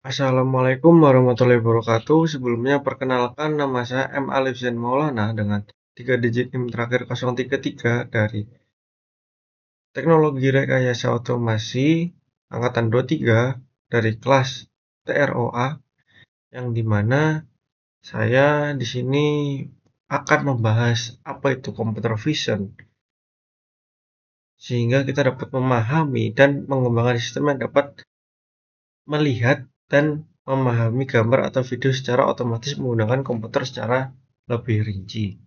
Assalamualaikum warahmatullahi wabarakatuh. Sebelumnya perkenalkan nama saya M. Alif Zain Maulana dengan 3 digit NIM terakhir 033 dari Teknologi Rekayasa Otomasi Angkatan 23 dari kelas TROA yang dimana saya di sini akan membahas apa itu computer vision sehingga kita dapat memahami dan mengembangkan sistem yang dapat melihat dan memahami gambar atau video secara otomatis menggunakan komputer secara lebih rinci.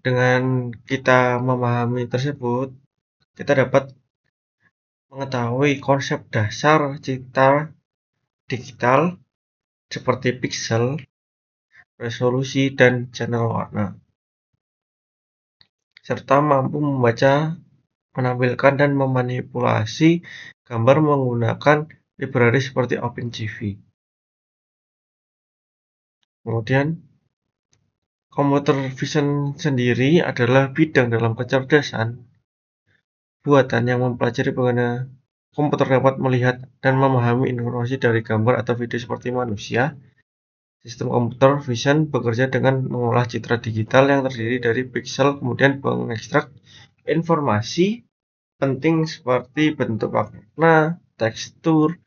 Dengan kita memahami tersebut, kita dapat mengetahui konsep dasar citra digital seperti pixel, resolusi, dan channel warna, serta mampu membaca, menampilkan, dan memanipulasi gambar menggunakan library seperti OpenGV. Kemudian, computer vision sendiri adalah bidang dalam kecerdasan buatan yang mempelajari bagaimana komputer dapat melihat dan memahami informasi dari gambar atau video seperti manusia. Sistem komputer vision bekerja dengan mengolah citra digital yang terdiri dari piksel, kemudian mengekstrak informasi penting seperti bentuk warna, tekstur,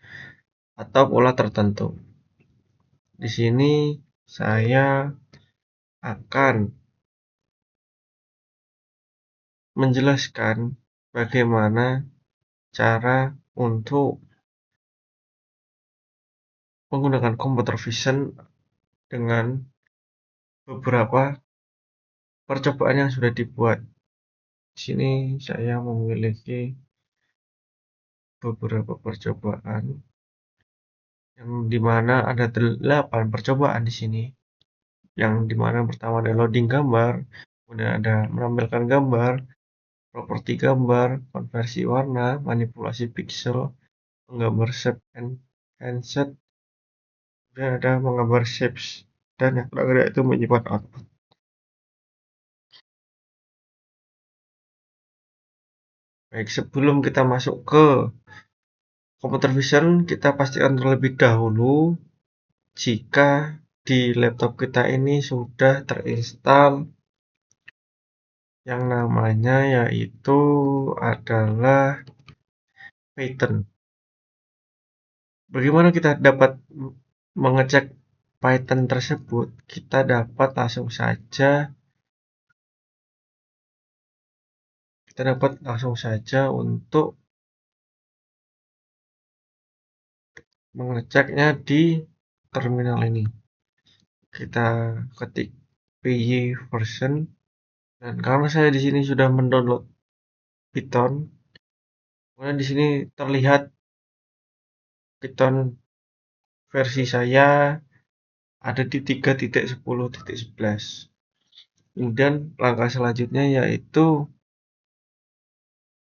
atau pola tertentu. Di sini saya akan menjelaskan bagaimana cara untuk menggunakan computer vision dengan beberapa percobaan yang sudah dibuat. Di sini saya memiliki beberapa percobaan yang dimana ada 8 percobaan di sini. Yang dimana pertama ada loading gambar, kemudian ada menampilkan gambar, properti gambar, konversi warna, manipulasi pixel, menggambar shape and handset, kemudian ada menggambar shapes, dan yang terakhir itu menyimpan output. Baik, sebelum kita masuk ke computer vision, kita pastikan terlebih dahulu jika di laptop kita ini sudah terinstall yang namanya yaitu adalah Python. Bagaimana kita dapat mengecek Python tersebut? Kita dapat langsung saja untuk mengeceknya di terminal ini. Kita ketik py version, dan karena saya di sini sudah mendownload Python, kemudian di sini terlihat Python versi saya ada di 3.10.11. Kemudian langkah selanjutnya yaitu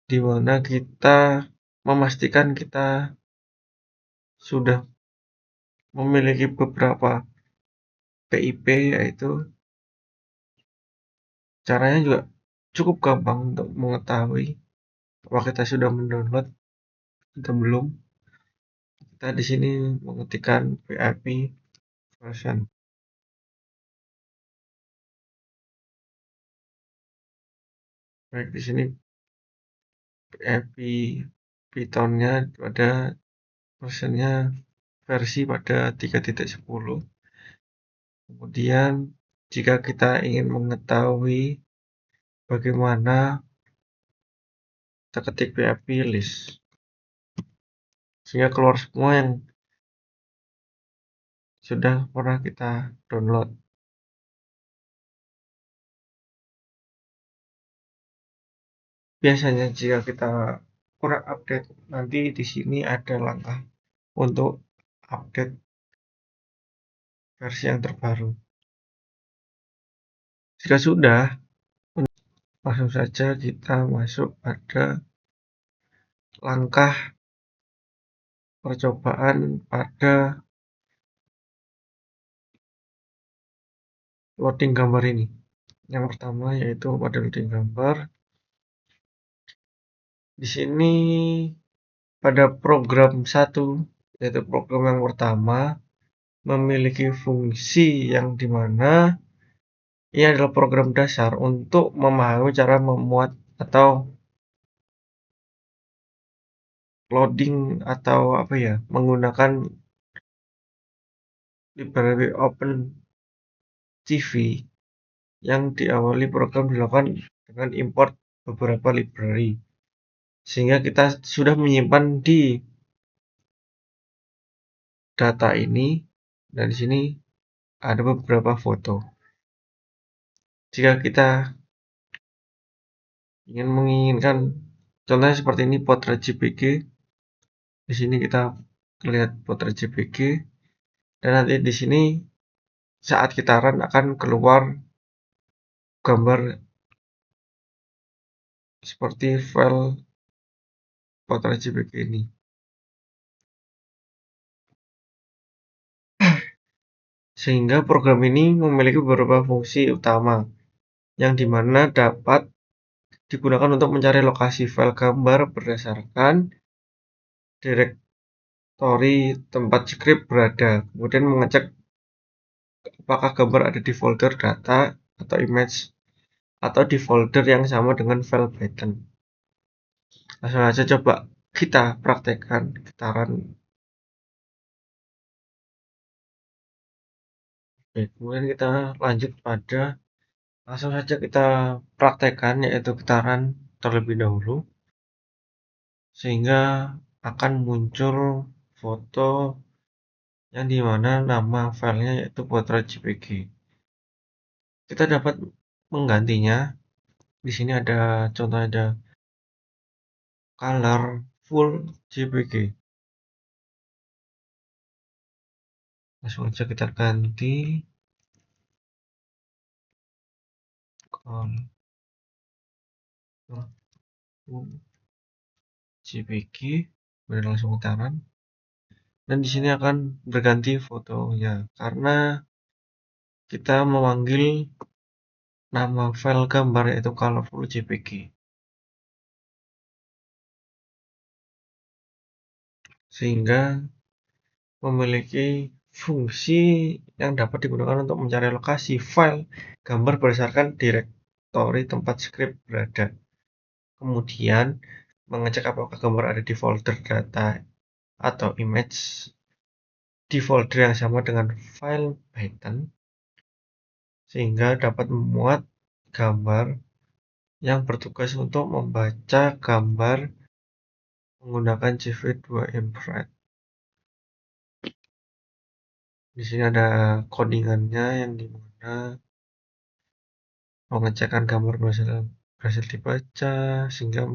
di mana kita memastikan kita sudah memiliki beberapa PIP, yaitu caranya juga cukup gampang untuk mengetahui apakah kita sudah mendownload atau belum. Kita di sini mengetikkan PIP version. Baik, di sini PIP Python-nya pada versionnya versi pada 3.10. Kemudian jika kita ingin mengetahui bagaimana, kita ketik PHP list sehingga keluar semua yang sudah pernah kita download. Biasanya jika kita kurang update, nanti di sini ada langkah untuk update versi yang terbaru. Jika sudah, langsung saja kita masuk pada langkah percobaan pada loading gambar ini. Yang pertama yaitu pada loading gambar. Di sini pada program 1 yaitu program yang pertama memiliki fungsi yang dimana ini adalah program dasar untuk memahami cara memuat atau loading atau apa ya, menggunakan library OpenCV yang diawali program dilakukan dengan import beberapa library. Sehingga kita sudah menyimpan di data ini, dan di sini ada beberapa foto. Jika kita menginginkan contohnya seperti ini, potret JPG. Di sini kita lihat potret JPG, dan nanti di sini saat kita run akan keluar gambar seperti file potret JPG ini. Sehingga program ini memiliki beberapa fungsi utama yang dimana dapat digunakan untuk mencari lokasi file gambar berdasarkan direktori tempat script berada, kemudian mengecek apakah gambar ada di folder data atau image atau di folder yang sama dengan file Python. Langsung aja coba kita praktekkan, kita run. Oke, kemudian kita lanjut pada langsung saja kita praktekkan, yaitu kita run terlebih dahulu, sehingga akan muncul foto yang dimana nama filenya yaitu potret JPG. Kita dapat menggantinya. Di sini ada contoh, ada colorful JPG. Langsung aja kita ganti colorful JPG, kemudian langsung kita run. Dan di sini akan berganti fotonya karena kita memanggil nama file gambar yaitu colorful JPG. Sehingga memiliki fungsi yang dapat digunakan untuk mencari lokasi file gambar berdasarkan direktori tempat script berada. Kemudian mengecek apakah gambar ada di folder data atau image di folder yang sama dengan file Python, sehingga dapat memuat gambar yang bertugas untuk membaca gambar menggunakan CV2 infrared. Di sini ada codingannya yang dimana pengecekan gambar berhasil dibaca sehingga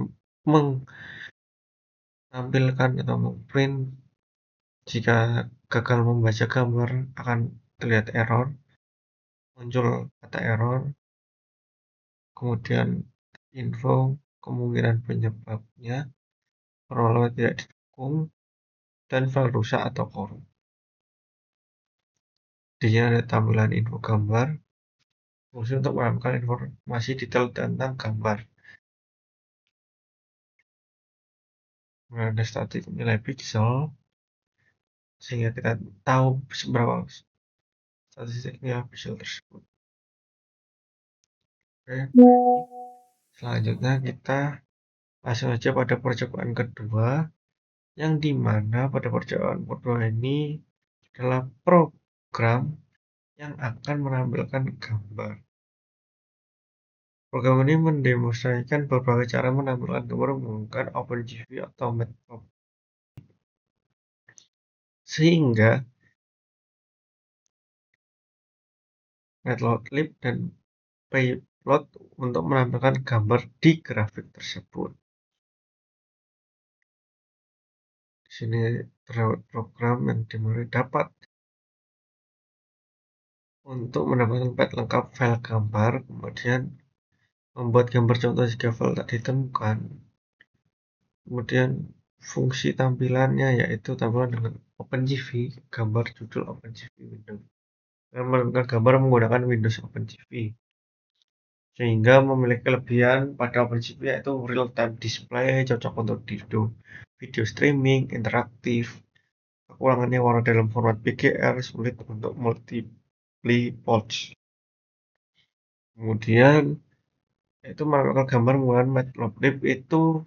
menampilkan atau memprint jika gagal membaca gambar akan terlihat error, muncul kata error, kemudian info kemungkinan penyebabnya, perlawanan tidak didukung, dan file rusak atau korup. Di sini ada tampilan info gambar, fungsi untuk menambahkan informasi detail tentang gambar. Kemudian ada statik nilai pixel, sehingga kita tahu seberapa statistik nilai pixel tersebut. Oke, selanjutnya kita langsung aja pada percobaan kedua, yang dimana pada percobaan kedua ini adalah program yang akan menampilkan gambar. Program ini mendemonstrasikan berbagai cara menampilkan gambar menggunakan OpenCV atau Matplotlib, sehingga Matplotlib dan Pyplot untuk menampilkan gambar di grafik tersebut. Di sini terdapat program yang dimana dapat untuk mendapatkan path lengkap file gambar, kemudian membuat gambar contoh jika file tak ditemukan. Kemudian fungsi tampilannya yaitu tampilan dengan OpenCV, gambar judul OpenCV window. Dan menampilkan gambar menggunakan Windows OpenCV. Sehingga memiliki kelebihan pada OpenCV yaitu real time display, cocok untuk video streaming, interaktif, kekurangannya warna dalam format PGR sulit untuk multiply pulse. Kemudian itu menampilkan gambar menggunakan Matplotlib itu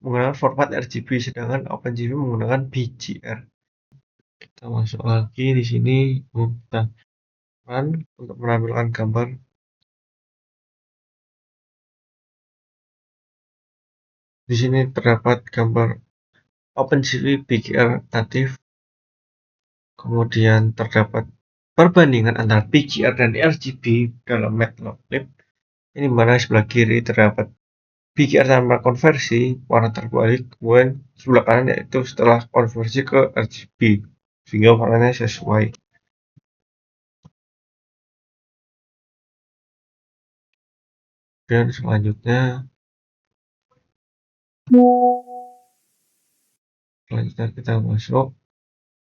menggunakan format RGB, sedangkan OpenGV menggunakan BGR. Kita masuk lagi di sini, kita run untuk menampilkan gambar. Di sini terdapat gambar OpenGV BGR natif. Kemudian terdapat perbandingan antara BGR dan RGB dalam Matplotlib. Ini mana sebelah kiri terdapat BGR tanpa konversi warna terbalik, kemudian sebelah kanan yaitu setelah konversi ke RGB sehingga warnanya sesuai. Dan selanjutnya kita masuk.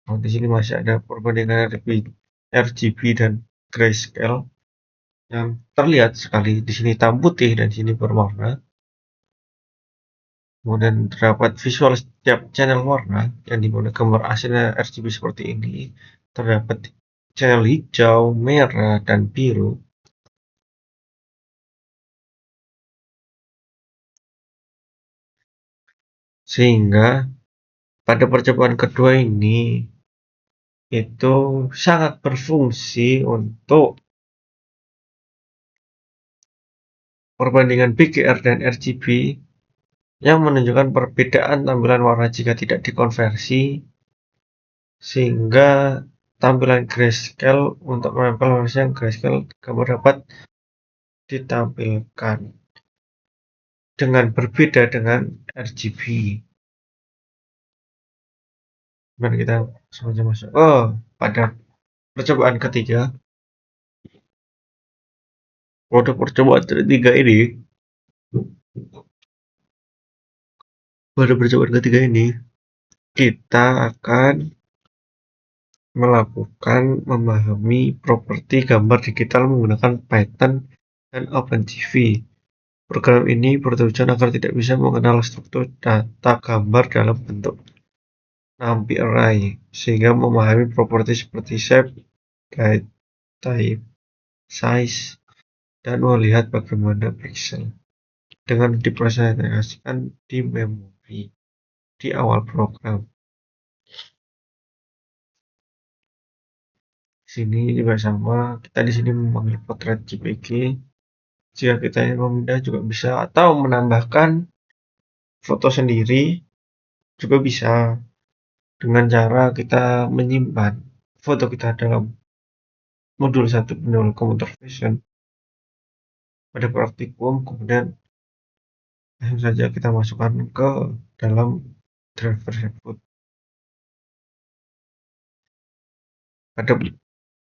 Di sini masih ada perbandingan RGB dan grayscale yang terlihat sekali. Di sini hitam putih dan di sini berwarna. Kemudian terdapat visual setiap channel warna yang dimana gambar aslinya RGB seperti ini. Terdapat channel hijau, merah, dan biru. Sehingga pada percobaan kedua ini itu sangat berfungsi untuk perbandingan BGR dan RGB yang menunjukkan perbedaan tampilan warna jika tidak dikonversi, sehingga tampilan grayscale untuk menempel versi yang grayscale gambar dapat ditampilkan dengan berbeda dengan RGB. Dan kita semuanya masuk pada percobaan ketiga. Pada percobaan ketiga ini, kita akan melakukan memahami properti gambar digital menggunakan Python dan OpenGV. Program ini bertujuan agar tidak bisa mengenal struktur data gambar dalam bentuk NumPy array, sehingga memahami properti seperti shape, guide, type, size, dan melihat bagaimana pixel dengan dipresentasikan di memori di awal program. Sini juga sama, kita di sini memanggil potret JPG. Jika kita ingin memindah juga bisa, atau menambahkan foto sendiri juga bisa dengan cara kita menyimpan foto kita dalam modul 1 penjual computer vision pada praktikum, kemudian langsung saja kita masukkan ke dalam driver tersebut. Pada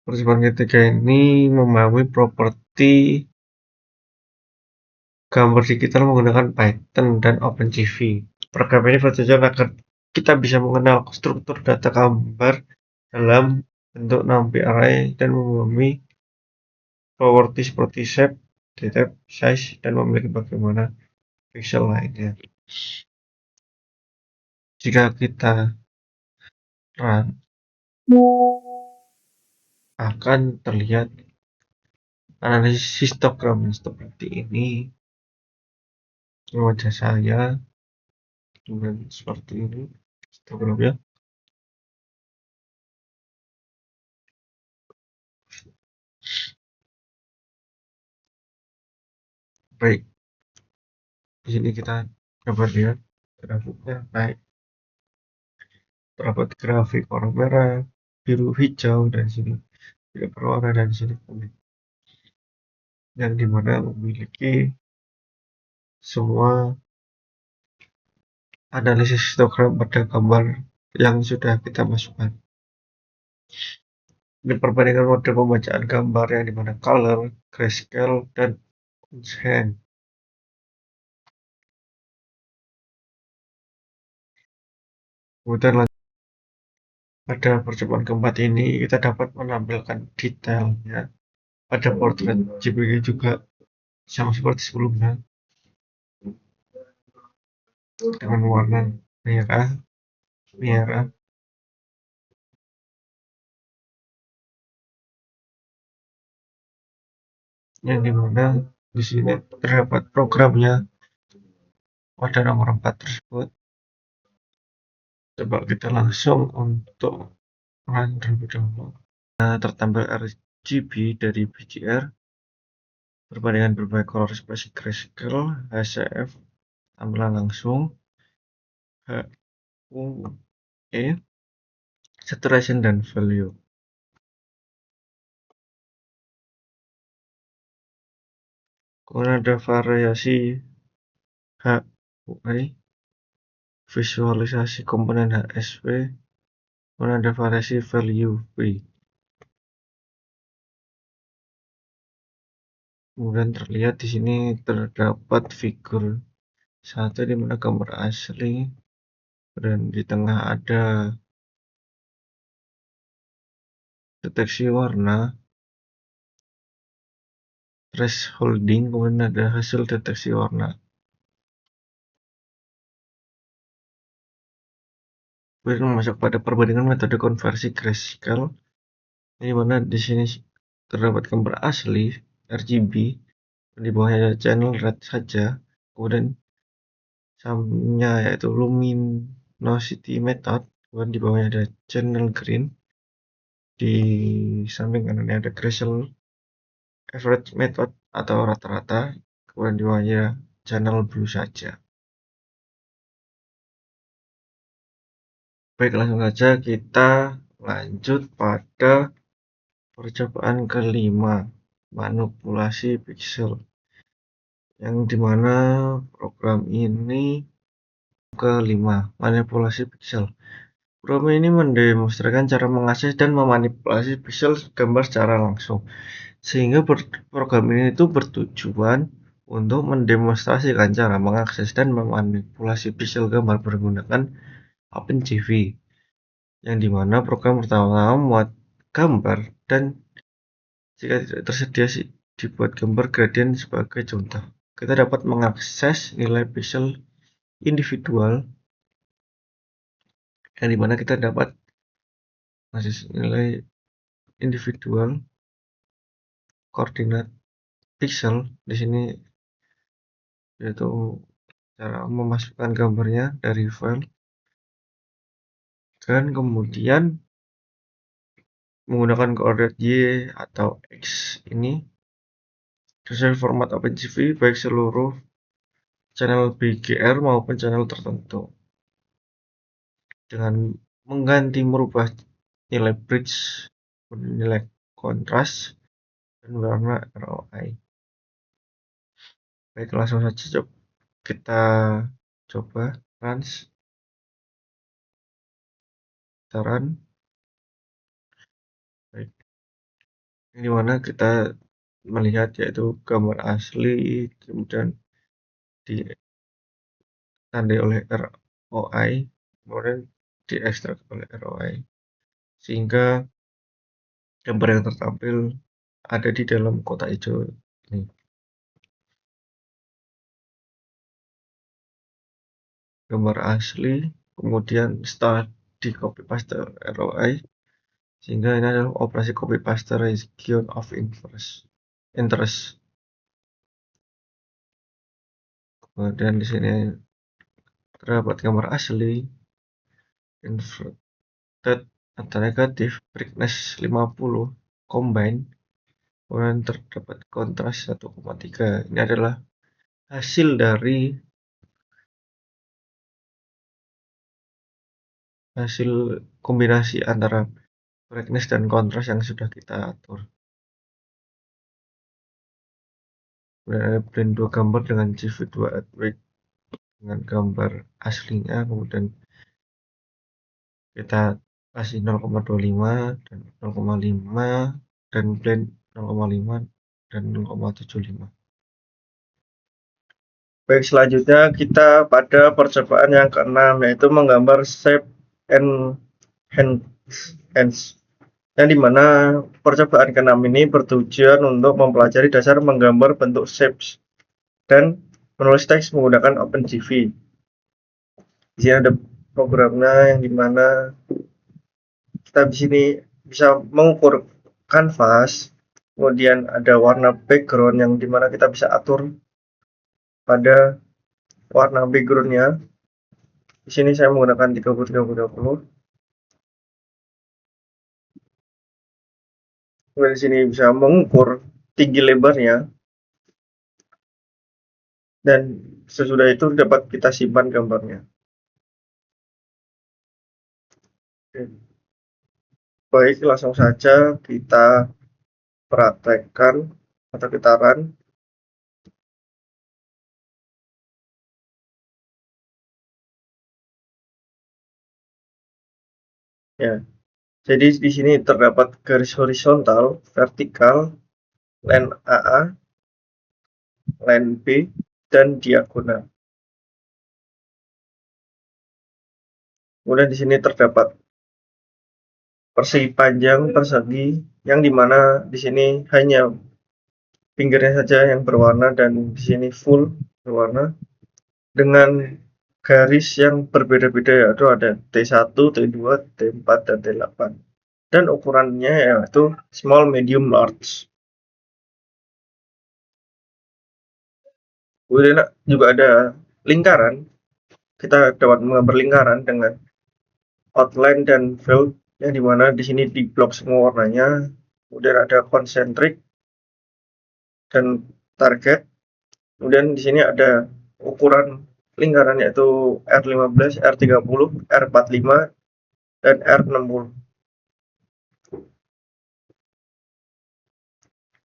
percobaan ketiga ini memahami properti gambar digital menggunakan Python dan OpenGV. Program ini bertujuan agar kita bisa mengenal struktur data gambar dalam bentuk NumPy array dan memahami properti seperti shape, type, size, dan memiliki bagaimana pixel lainnya. Jika kita run, akan terlihat analisis histogram seperti ini. Wajah saya dengan seperti ini histogramnya. Baik, di sini kita coba lihat grafiknya naik. Terdapat grafik warna merah, biru, hijau, dan sini tidak berwarna, dan sini kuning, yang dimana memiliki semua analisis histogram pada gambar yang sudah kita masukkan. Ini perbandingan mode pembacaan gambar yang dimana color, grayscale, dan enhance. Kemudian pada percobaan keempat ini kita dapat menampilkan detailnya pada portrait JPG juga sama seperti sebelumnya dengan warna merah, yang dimana di sini terdapat programnya pada nomor 4 tersebut. Coba kita langsung untuk run terlebih dahulu. Nah, tertampil RGB dari BGR berbandingan berbagai color space grayscale, HCF, tampilan langsung, HUE, saturation dan value. Kemudian ada variasi HUI, visualisasi komponen HSV, kemudian ada variasi value V. Kemudian terlihat di sini terdapat figur satu di mana gambar asli dan di tengah ada deteksi warna, thresholding, kemudian ada hasil deteksi warna. Kemudian masuk pada perbandingan metode konversi grayscale, di mana di sini terdapat gambar asli RGB, di bawahnya ada channel red saja, kemudian sampingnya yaitu luminosity method, kemudian di bawahnya ada channel green, di samping kanannya ada grayscale average method atau rata-rata, kemudian di bawahnya channel blue saja. Baik, langsung saja kita lanjut pada percobaan kelima, manipulasi pixel, yang dimana program ini kelima, manipulasi pixel. Program ini mendemonstrasikan cara mengakses dan memanipulasi pixel gambar secara langsung, sehingga program ini itu bertujuan untuk mendemonstrasikan cara mengakses dan memanipulasi pixel gambar menggunakan OpenCV, yang dimana program pertama memuat gambar dan jika tidak tersedia dibuat gambar gradien sebagai contoh. Kita dapat mengakses nilai pixel individual, yang dimana kita dapat mengakses nilai individual koordinat pixel di sini, yaitu cara memasukkan gambarnya dari file dan kemudian menggunakan koordinat Y atau X ini sesuai format OpenCV baik seluruh channel BGR maupun channel tertentu, dengan mengganti merubah nilai bridge, nilai kontras, dan warna ROI. Baik, langsung saja kita coba run. Baik, ini mana kita melihat yaitu gambar asli kemudian ditandai oleh ROI, kemudian diekstrak oleh ROI, sehingga gambar yang tertampil ada di dalam kotak hijau ini. Gambar asli, kemudian setelah di copy paste ROI, sehingga ini adalah operasi copy paste region of interest. Kemudian di sini terdapat gambar asli, inverted atau negatif, brightness 50, combine, kemudian terdapat kontras 1,3. Ini adalah hasil dari kombinasi antara brightness dan kontras yang sudah kita atur. Kemudian ada blend dua gambar dengan CV2 at weight dengan gambar aslinya, kemudian kita kasih 0,25 dan 0,5 dan blend 0,5 dan 0,75. Baik, selanjutnya kita pada percobaan yang keenam, yaitu menggambar shape and hands, yang dimana percobaan keenam ini bertujuan untuk mempelajari dasar menggambar bentuk shapes dan menulis teks menggunakan OpenCV. Di sini ada programnya yang dimana kita di sini bisa mengukur kanvas Kemudian ada warna background yang dimana kita bisa atur pada warna backgroundnya. Di sini saya menggunakan 30-30-30. Kemudian di sini bisa mengukur tinggi lebarnya, dan sesudah itu dapat kita simpan gambarnya. Baik, langsung saja kita praktekkan atau kita run. Ya, jadi di sini terdapat garis horizontal, vertikal, line AA, line B, dan diagonal. Kemudian di sini terdapat persegi panjang, persegi, yang dimana di sini hanya pinggirnya saja yang berwarna dan di sini full berwarna dengan garis yang berbeda-beda, yaitu ada T1, T2, T4, dan T8. Dan ukurannya yaitu small, medium, large. Kemudian juga ada lingkaran. Kita dapat menggambar lingkaran dengan outline dan fill, yang dimana di sini di blok semua warnanya. Kemudian ada concentric dan target. Kemudian di sini ada ukuran lingkaran yaitu R15, R30, R45, dan R60.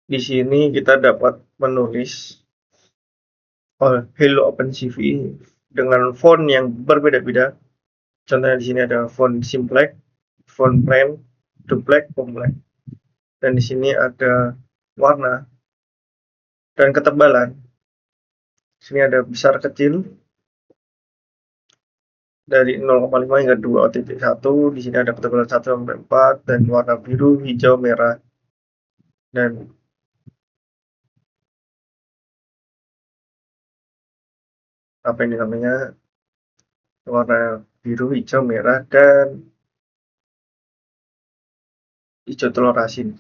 Di sini kita dapat menulis Hello OpenCV dengan font yang berbeda-beda. Contohnya di sini ada font simplex, font plain, duplex, complex. Dan di sini ada warna dan ketebalan. Di sini ada besar kecil dari 0,5 hingga 2.1. Di sini ada ketebalan 1 sampai 4 dan warna biru, hijau, merah, dan apa ini namanya, warna biru, hijau, merah, dan hijau telur asin.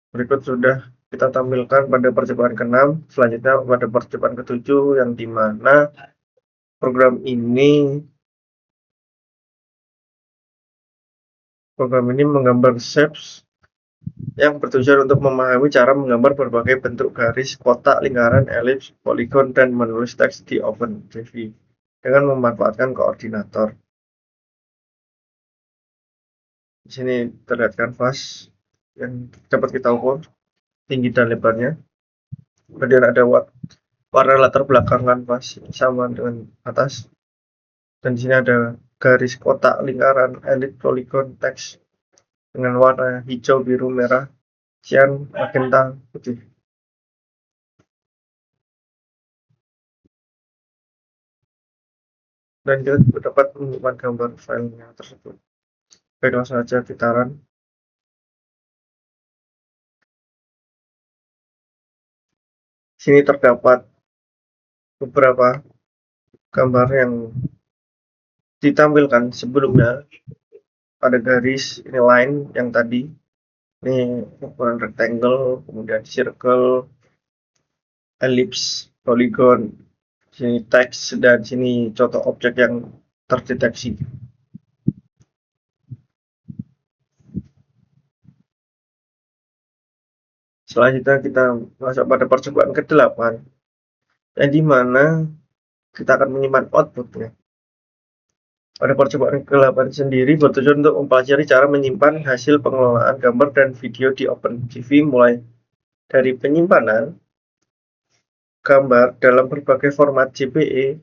Berikut sudah kita tampilkan pada percobaan ke-6. Selanjutnya pada percobaan ke-7, yang dimana program ini menggambar shapes yang bertujuan untuk memahami cara menggambar berbagai bentuk garis, kotak, lingkaran, elips, poligon, dan menulis teks di OpenCV dengan memanfaatkan koordinator. Di sini terlihat kanvas yang dapat kita ukur tinggi dan lebarnya. Kemudian ada warna latar belakang kanvas sama dengan atas. Dan di sini ada garis kotak, lingkaran, elips, poligon, teks dengan warna hijau, biru, merah, cyan, magenta, putih. Dan kita juga dapat menyimpan gambar filenya tersebut. Baik, langsung saja kita run. Sini terdapat beberapa gambar yang ditampilkan sebelumnya. Ada garis, ini line yang tadi, ini ukuran rectangle, kemudian circle, ellipse, polygon, sini teks, dan sini contoh objek yang terdeteksi. Selanjutnya kita masuk pada percobaan ke-8, yang dimana kita akan menyimpan outputnya. Pada percobaan ke-8 sendiri bertujuan untuk mempelajari cara menyimpan hasil pengelolaan gambar dan video di OpenCV, mulai dari penyimpanan gambar dalam berbagai format JPE,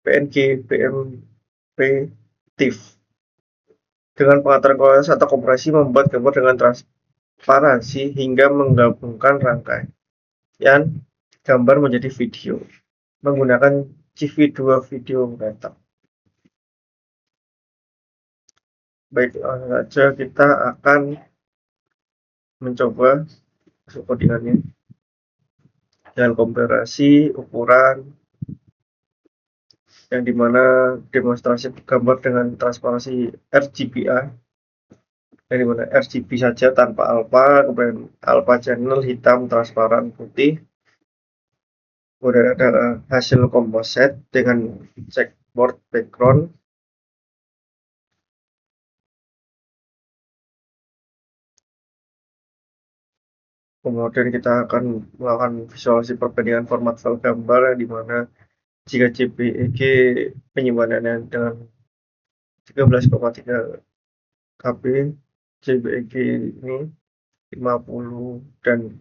PNG, BMP, TIFF. Dengan pengaturan kualitas atau kompresi, membuat gambar dengan transparansi hingga menggabungkan rangkaian gambar menjadi video menggunakan CV2 Video Rental. Baik, langsung saja kita akan mencoba masuk codingannya dengan komparasi ukuran, yang dimana demonstrasi gambar dengan transparansi RGBA dari mana RGB saja tanpa alpha, kemudian alpha channel hitam, transparan, putih, kemudian ada hasil composite dengan checkboard background. Kemudian kita akan melakukan visualisasi perbandingan format file gambar di mana jika JPEG penyimpanannya dengan 13,3 KB, JPEG ini 50, dan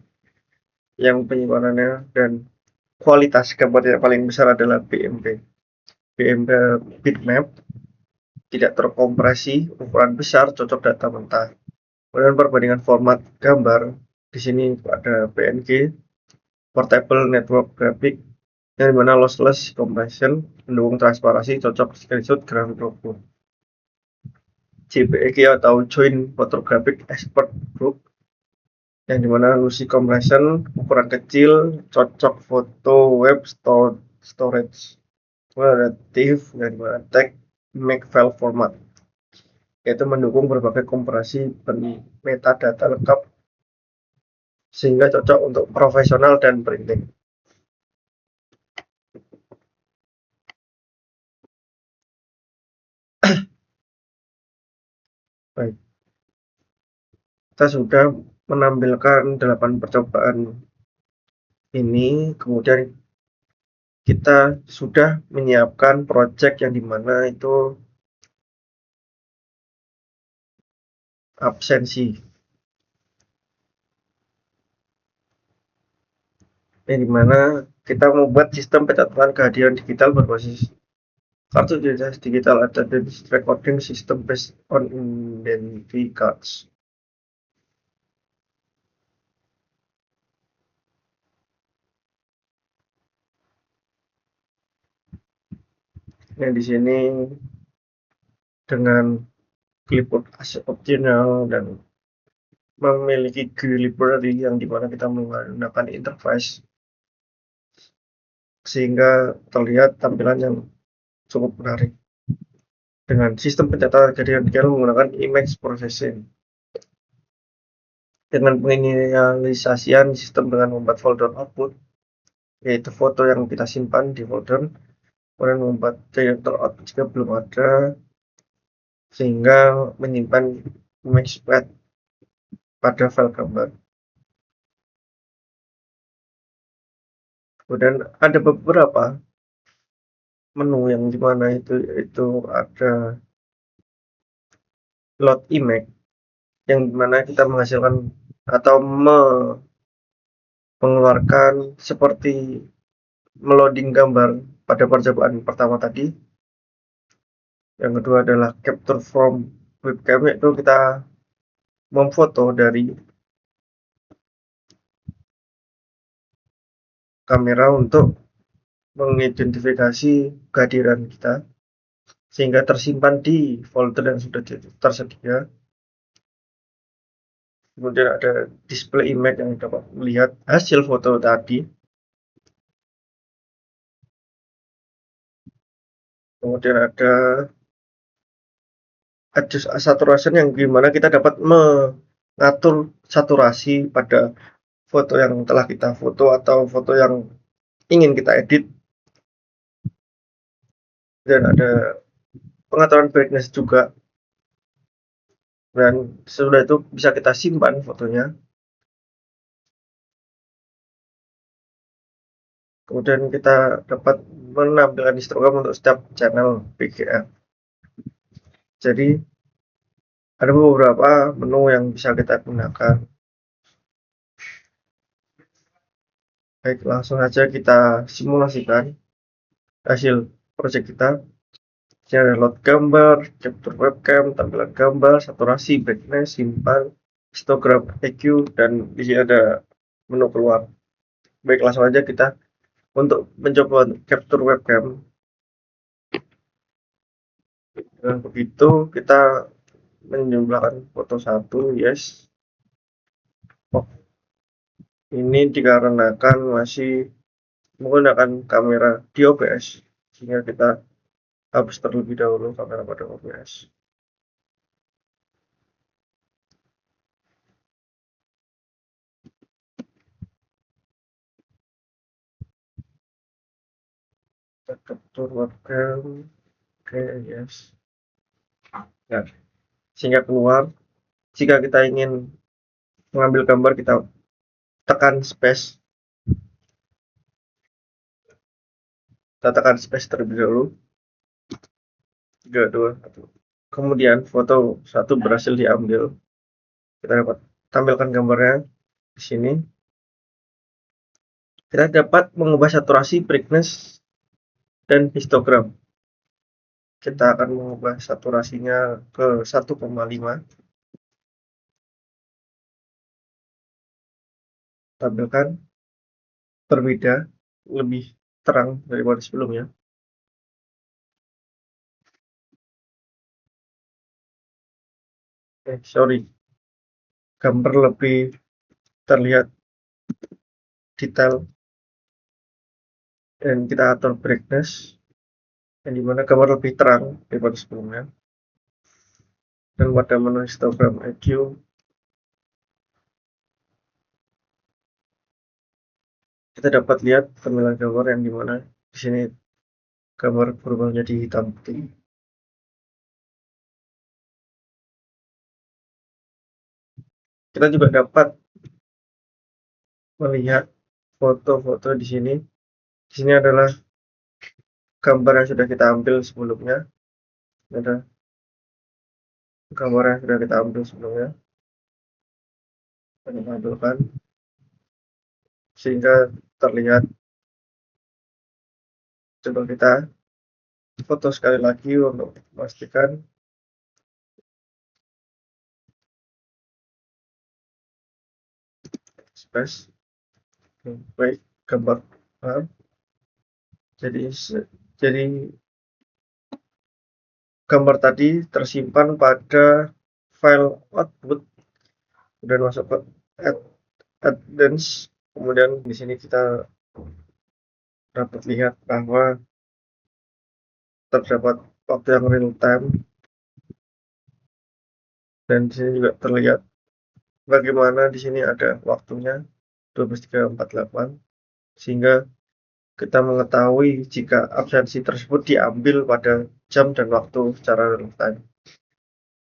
yang penyimpanannya dan kualitas gambar yang paling besar adalah BMP. BMP bitmap, tidak terkompresi, ukuran besar, cocok data mentah. Kemudian perbandingan format gambar, di sini ada PNG, Portable Network Graphic, yang dimana lossless compression, mendukung transparansi, cocok screenshot grafik logo. JPEG atau Joint Photographic Expert Group, yang dimana Lucy Compression, ukuran kecil, cocok foto web storage, relatif, dan dimana tag make file format, yaitu mendukung berbagai kompresi metadata lengkap sehingga cocok untuk profesional dan printing. Baik, kita sudah menampilkan 8 percobaan ini, kemudian kita sudah menyiapkan project yang dimana itu absensi, yang dimana kita membuat sistem pencatatan kehadiran digital berbasis kartu identitas digital attendance recording system based on identity cards. Yang di sini dengan clipboard as optional dan memiliki GUI library yang dimana kita menggunakan interface sehingga terlihat tampilan yang cukup menarik. Dengan sistem pencatatan kehadiran digital menggunakan image processing. Dengan penginisialisasian sistem dengan membuat folder output, yaitu foto yang kita simpan di folder, kemudian membuat director out jika belum ada, sehingga menyimpan image path pada file gambar. Kemudian ada beberapa menu yang dimana itu ada load image, yang dimana kita menghasilkan atau mengeluarkan seperti meloading gambar pada percobaan pertama tadi. Yang kedua adalah capture from webcam, yaitu kita memfoto dari kamera untuk mengidentifikasi kehadiran kita sehingga tersimpan di folder yang sudah tersedia. Kemudian ada display image yang dapat melihat hasil foto tadi. Kemudian ada adjust saturation yang gimana kita dapat mengatur saturasi pada foto yang telah kita foto atau foto yang ingin kita edit. Dan ada pengaturan brightness juga, dan sesudah itu bisa kita simpan fotonya. Kemudian kita dapat menampilkan histogram untuk setiap channel PGA. Jadi ada beberapa menu yang bisa kita gunakan. Baik, langsung saja kita simulasikan hasil project kita. Ini ada load gambar, capture webcam, tampilan gambar, saturasi, brightness, simpan, histogram, EQ, dan di sini ada menu keluar. Baik, langsung aja kita untuk mencoba capture webcam. Dengan begitu kita menjumlahkan foto 1, yes. Oh, ini dikarenakan masih menggunakan kamera di OBS, sehingga kita hapus terlebih dahulu kamera pada OBS. Kita capture webcam. Oke, yes. Nah, sehingga keluar. Jika kita ingin mengambil gambar, kita tekan space. Kita tekan space terlebih dahulu. 3, 2, 1. Kemudian foto 1 berhasil diambil. Kita dapat tampilkan gambarnya di sini. Kita dapat mengubah saturasi, brightness, dan histogram. Kita akan mengubah saturasinya ke 1,5. Tampilkan berbeda, lebih terang daripada sebelumnya. Sorry, gambar lebih terlihat detail, dan kita atur brightness, yang dimana gambar lebih terang daripada sebelumnya. Dan pada menu histogram EQ, kita dapat lihat tampilan gambar yang dimana di sini gambar berubah menjadi hitam putih. Kita juga dapat melihat foto-foto di sini. Di sini adalah gambar yang sudah kita ambil sebelumnya. Ada gambar yang sudah kita ambil sebelumnya. Kita tampilkan sehingga terlihat. Coba kita foto sekali lagi untuk memastikan. Space. Baik, gambar. Jadi gambar tadi tersimpan pada file output, kemudian masuk ke advanced. Kemudian di sini kita dapat lihat bahwa terdapat waktu yang real time, dan di sini juga terlihat bagaimana di sini ada waktunya 12.348, sehingga kita mengetahui jika absensi tersebut diambil pada jam dan waktu secara real time.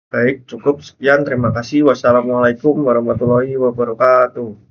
Baik, cukup sekian. Terima kasih. Wassalamualaikum warahmatullahi wabarakatuh.